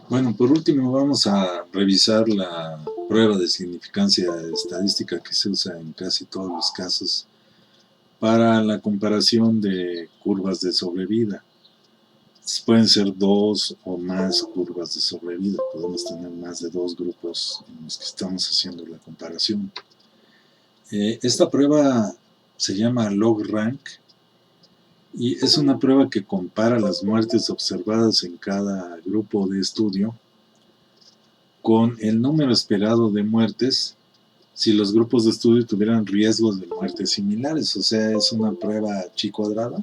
Bueno, por último vamos a revisar la prueba de significancia estadística que se usa en casi todos los casos para la comparación de curvas de sobrevida. Pueden ser dos o más curvas de sobrevida, podemos tener más de dos grupos en los que estamos haciendo la comparación. Esta prueba se llama log-rank y es una prueba que compara las muertes observadas en cada grupo de estudio con el número esperado de muertes si los grupos de estudio tuvieran riesgos de muertes similares, o sea, es una prueba chi cuadrada,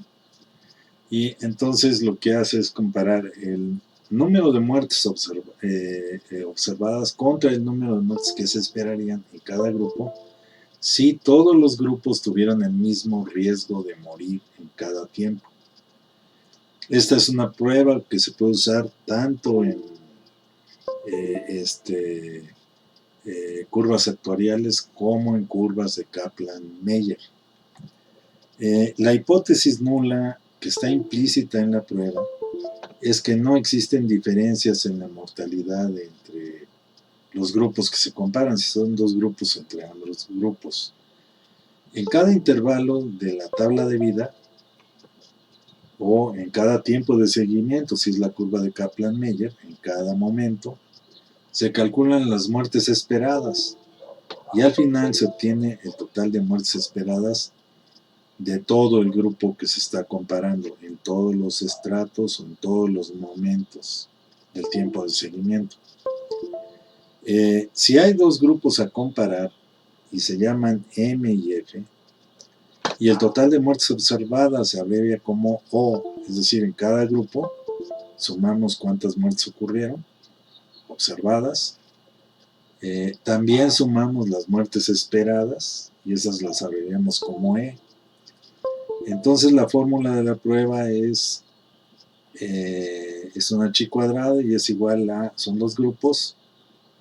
y entonces lo que hace es comparar el número de muertes observadas contra el número de muertes que se esperarían en cada grupo si todos los grupos tuvieran el mismo riesgo de morir en cada tiempo. Esta es una prueba que se puede usar tanto en curvas actuariales como en curvas de Kaplan-Meier. La hipótesis nula que está implícita en la prueba es que no existen diferencias en la mortalidad entre los grupos que se comparan, si son dos grupos entre ambos grupos. En cada intervalo de la tabla de vida o en cada tiempo de seguimiento, si es la curva de Kaplan-Meier, en cada momento, se calculan las muertes esperadas y al final se obtiene el total de muertes esperadas de todo el grupo que se está comparando, en todos los estratos o en todos los momentos del tiempo de seguimiento. Si hay dos grupos a comparar y se llaman M y F, y el total de muertes observadas se abrevia como O, es decir, en cada grupo sumamos cuántas muertes ocurrieron, observadas, también sumamos las muertes esperadas, y esas las abreviamos como E. Entonces la fórmula de la prueba es una chi cuadrada y es igual a, son dos grupos,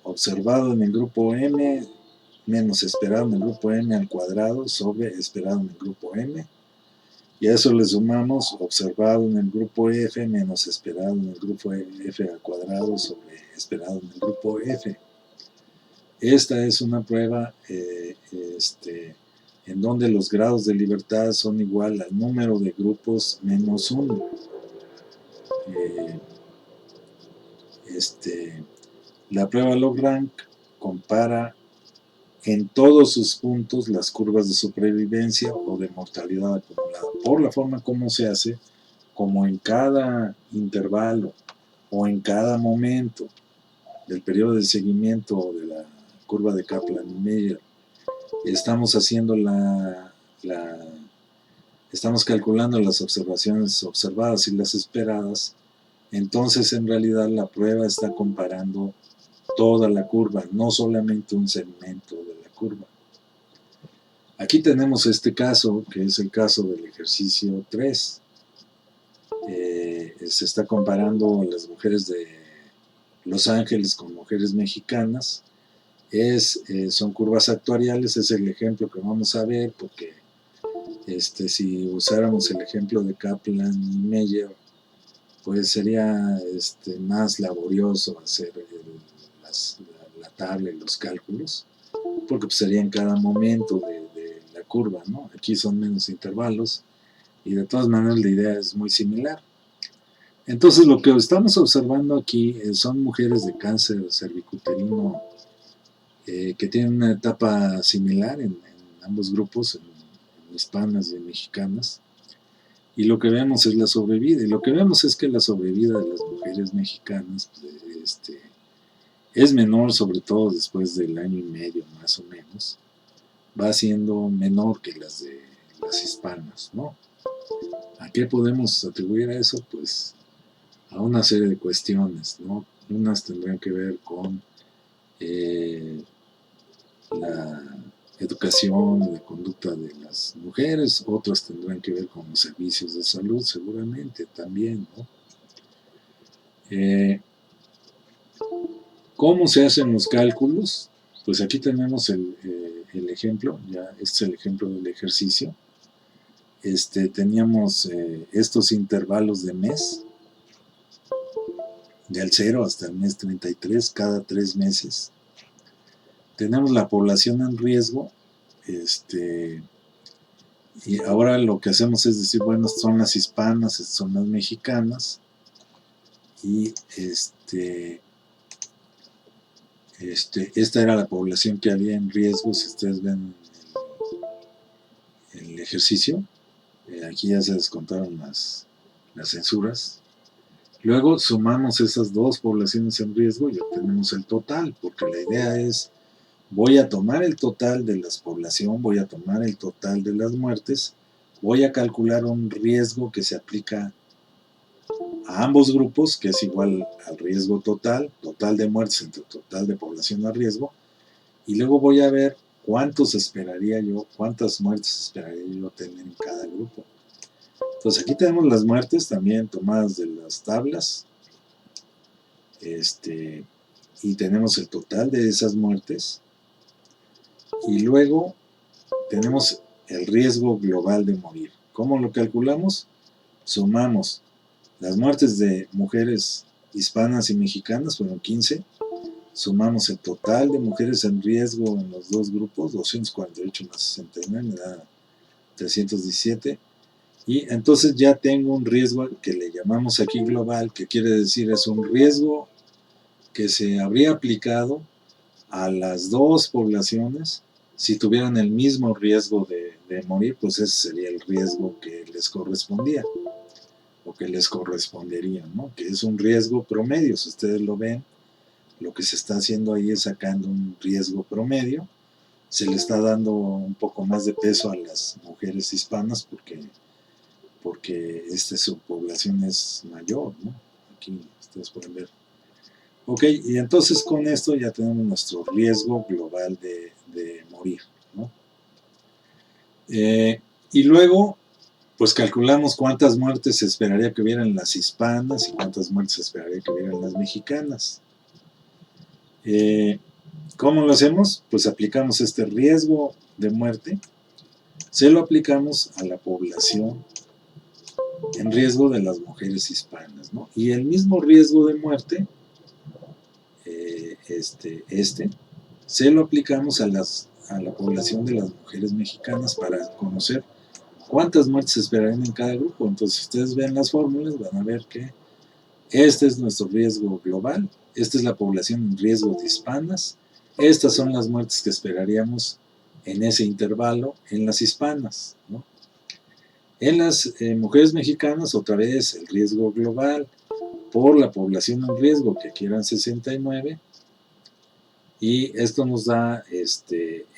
observado en el grupo M menos esperado en el grupo M al cuadrado sobre esperado en el grupo M, y a eso le sumamos observado en el grupo F menos esperado en el grupo F al cuadrado sobre esperado en el grupo F. Esta es una prueba en donde los grados de libertad son igual al número de grupos menos 1. La prueba log-rank compara en todos sus puntos las curvas de supervivencia o de mortalidad acumulada. Por la forma como se hace, como en cada intervalo o en cada momento del periodo de seguimiento de la curva de Kaplan-Meier, estamos haciendo estamos calculando las observaciones observadas y las esperadas. Entonces, en realidad, la prueba está comparando toda la curva, no solamente un segmento de la curva. Aquí tenemos este caso, que es el caso del ejercicio 3. Se está comparando las mujeres de Los Ángeles con mujeres mexicanas. Son curvas actuariales, es el ejemplo que vamos a ver, porque si usáramos el ejemplo de Kaplan-Meier, pues sería más laborioso hacer la tabla y los cálculos, porque pues sería en cada momento de la curva, ¿no? Aquí son menos intervalos y de todas maneras la idea es muy similar. Entonces lo que estamos observando aquí son mujeres de cáncer cervicuterino que tienen una etapa similar en ambos grupos, en hispanas y en mexicanas, y lo que vemos es la sobrevida, y lo que vemos es que la sobrevida de las mujeres mexicanas es menor, sobre todo después del año y medio más o menos, va siendo menor que las de las hispanas, ¿no? ¿A qué podemos atribuir a eso? Pues a una serie de cuestiones, ¿no? Unas tendrán que ver con la educación y la conducta de las mujeres, otras tendrán que ver con los servicios de salud, seguramente también, ¿no? ¿Cómo se hacen los cálculos? Pues aquí tenemos el ejemplo, ya este es el ejemplo del ejercicio. Teníamos estos intervalos de mes del 0 hasta el mes 33, cada 3 meses. Tenemos la población en riesgo, y ahora lo que hacemos es decir, bueno, son las hispanas, son las mexicanas, y esta era la población que había en riesgo. Si ustedes ven el ejercicio, aquí ya se descontaron las censuras. Luego sumamos esas dos poblaciones en riesgo y obtenemos el total, porque la idea es, voy a tomar el total de la población, voy a tomar el total de las muertes, voy a calcular un riesgo que se aplica a ambos grupos, que es igual al riesgo total de muertes entre total de población a riesgo, y luego voy a ver cuántas muertes esperaría yo tener en cada grupo. Entonces aquí tenemos las muertes también tomadas de las tablas, y tenemos el total de esas muertes, y luego tenemos el riesgo global de morir. ¿Cómo lo calculamos? Sumamos las muertes de mujeres hispanas y mexicanas, fueron 15, sumamos el total de mujeres en riesgo en los dos grupos, 248 más 69 me da 317, y entonces ya tengo un riesgo que le llamamos aquí global, que quiere decir es un riesgo que se habría aplicado a las dos poblaciones si tuvieran el mismo riesgo de morir, pues ese sería el riesgo que les correspondía o que les correspondería, ¿no? Que es un riesgo promedio. Si ustedes lo ven, lo que se está haciendo ahí es sacando un riesgo promedio. Se le está dando un poco más de peso a las mujeres hispanas porque su población es mayor, ¿no? Aquí ustedes pueden ver. Ok, y entonces con esto ya tenemos nuestro riesgo global de morir, ¿no? Y luego, pues calculamos cuántas muertes se esperaría que hubieran las hispanas y cuántas muertes se esperaría que hubieran las mexicanas. ¿Cómo lo hacemos? Pues aplicamos este riesgo de muerte, se lo aplicamos a la población en riesgo de las mujeres hispanas, ¿no? Y el mismo riesgo de muerte, se lo aplicamos a la población de las mujeres mexicanas para conocer cuántas muertes se esperarían en cada grupo. Entonces, si ustedes ven las fórmulas, van a ver que este es nuestro riesgo global, esta es la población en riesgo de hispanas, estas son las muertes que esperaríamos en ese intervalo en las hispanas, ¿no? En las mujeres mexicanas, otra vez, el riesgo global por la población en riesgo, que aquí eran 69, y esto nos da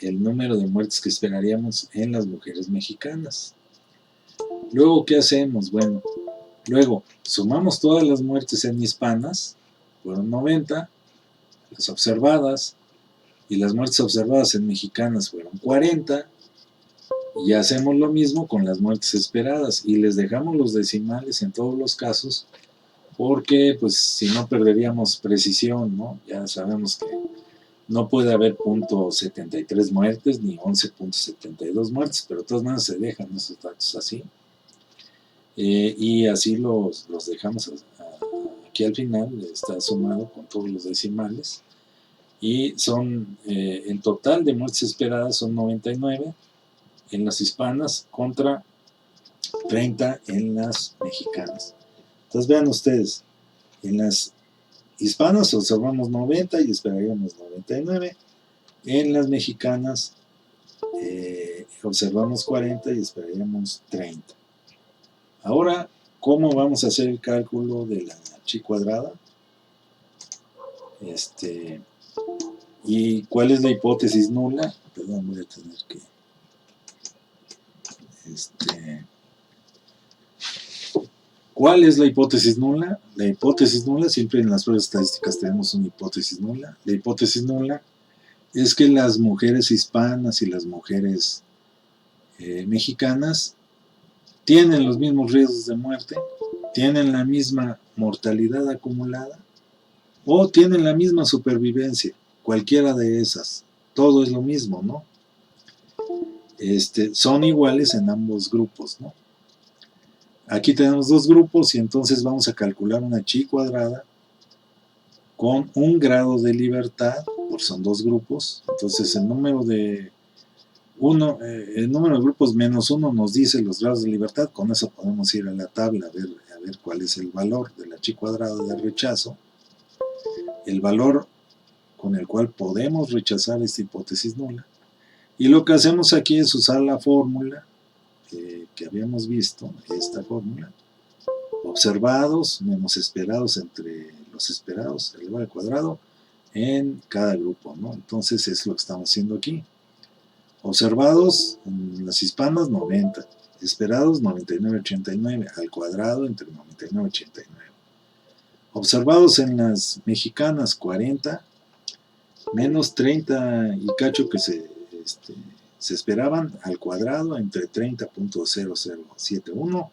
el número de muertes que esperaríamos en las mujeres mexicanas. Luego, ¿qué hacemos? Bueno, luego sumamos todas las muertes en hispanas, fueron 90, las observadas, y las muertes observadas en mexicanas fueron 40, y hacemos lo mismo con las muertes esperadas, y les dejamos los decimales en todos los casos, porque pues si no perderíamos precisión, ¿no? Ya sabemos que no puede haber .73 muertes ni 11.72 muertes, pero de todas maneras se dejan esos datos así. Y así los dejamos aquí al final, está sumado con todos los decimales. Y son, el total de muertes esperadas son 99 en las hispanas contra 30 en las mexicanas. Entonces vean ustedes, en las hispanas observamos 90 y esperaríamos 99. En las mexicanas observamos 40 y esperaríamos 30. Ahora, ¿cómo vamos a hacer el cálculo de la chi cuadrada? ¿Y cuál es la hipótesis nula? Perdón, voy a tener que... ¿Cuál es la hipótesis nula? La hipótesis nula, siempre en las pruebas estadísticas tenemos una hipótesis nula. La hipótesis nula es que las mujeres hispanas y las mujeres mexicanas tienen los mismos riesgos de muerte, tienen la misma mortalidad acumulada o tienen la misma supervivencia, cualquiera de esas. Todo es lo mismo, ¿no? Son iguales en ambos grupos, ¿no? Aquí tenemos dos grupos y entonces vamos a calcular una chi cuadrada con un grado de libertad, porque son dos grupos. Entonces el número de grupos menos 1 nos dice los grados de libertad. Con eso podemos ir a la tabla a ver cuál es el valor del H cuadrado de rechazo. El valor con el cual podemos rechazar esta hipótesis nula. Y lo que hacemos aquí es usar la fórmula que habíamos visto, esta fórmula. Observados menos esperados entre los esperados elevado al cuadrado en cada grupo, ¿no? Entonces es lo que estamos haciendo aquí. Observados en las hispanas 90, esperados 99,89 al cuadrado entre 99,89. Observados en las mexicanas 40 menos 30 y cacho que se esperaban al cuadrado entre 30,0071.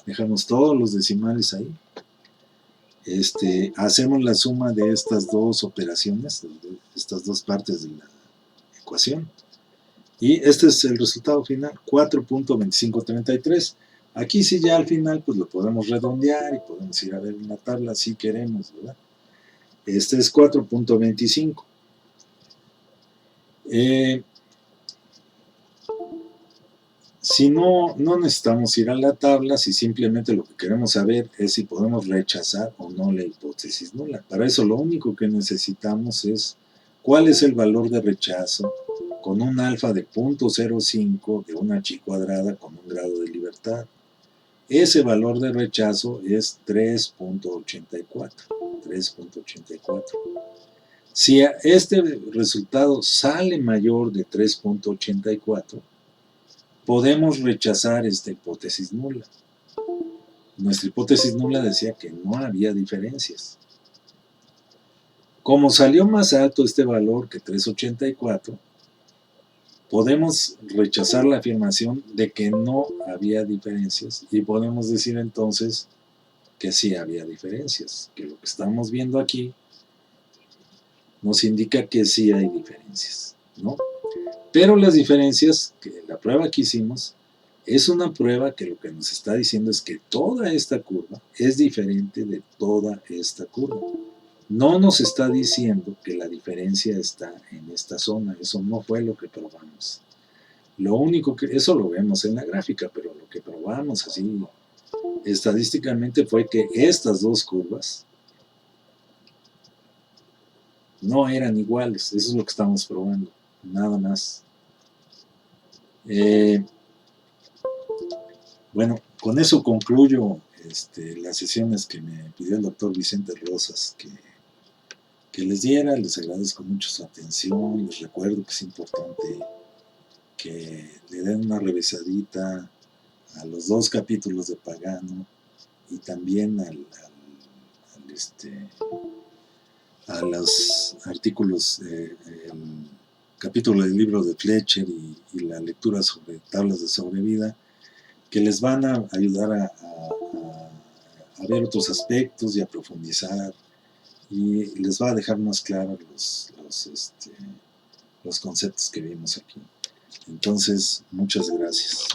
Dejamos todos los decimales ahí. Hacemos la suma de estas dos operaciones, de estas dos partes de la ecuación. Y este es el resultado final, 4,2533. Aquí sí ya al final pues lo podemos redondear y podemos ir a ver en la tabla si queremos, ¿verdad? Este es 4,25. Si no necesitamos ir a la tabla, si simplemente lo que queremos saber es si podemos rechazar o no la hipótesis nula. Para eso lo único que necesitamos es cuál es el valor de rechazo con un alfa de 0.05 de una H cuadrada con un grado de libertad. Ese valor de rechazo es 3.84. Si este resultado sale mayor de 3.84, podemos rechazar esta hipótesis nula. Nuestra hipótesis nula decía que no había diferencias. Como salió más alto este valor que 3.84, podemos rechazar la afirmación de que no había diferencias y podemos decir entonces que sí había diferencias, que lo que estamos viendo aquí nos indica que sí hay diferencias, ¿no? Pero las diferencias, que la prueba que hicimos, es una prueba que lo que nos está diciendo es que toda esta curva es diferente de toda esta curva. No nos está diciendo que la diferencia está en esta zona, eso no fue lo que probamos. Lo único que, eso lo vemos en la gráfica, pero lo que probamos así estadísticamente fue que estas dos curvas no eran iguales, eso es lo que estamos probando, nada más. Bueno, con eso concluyo las sesiones que me pidió el doctor Vicente Rosas que les diera. Les agradezco mucho su atención, les recuerdo que es importante que le den una revisadita a los dos capítulos de Pagano y también a los artículos, el capítulo del libro de Fletcher y la lectura sobre tablas de sobrevida, que les van a ayudar a ver otros aspectos y a profundizar, y les va a dejar más claros los conceptos que vimos aquí. Entonces, muchas gracias.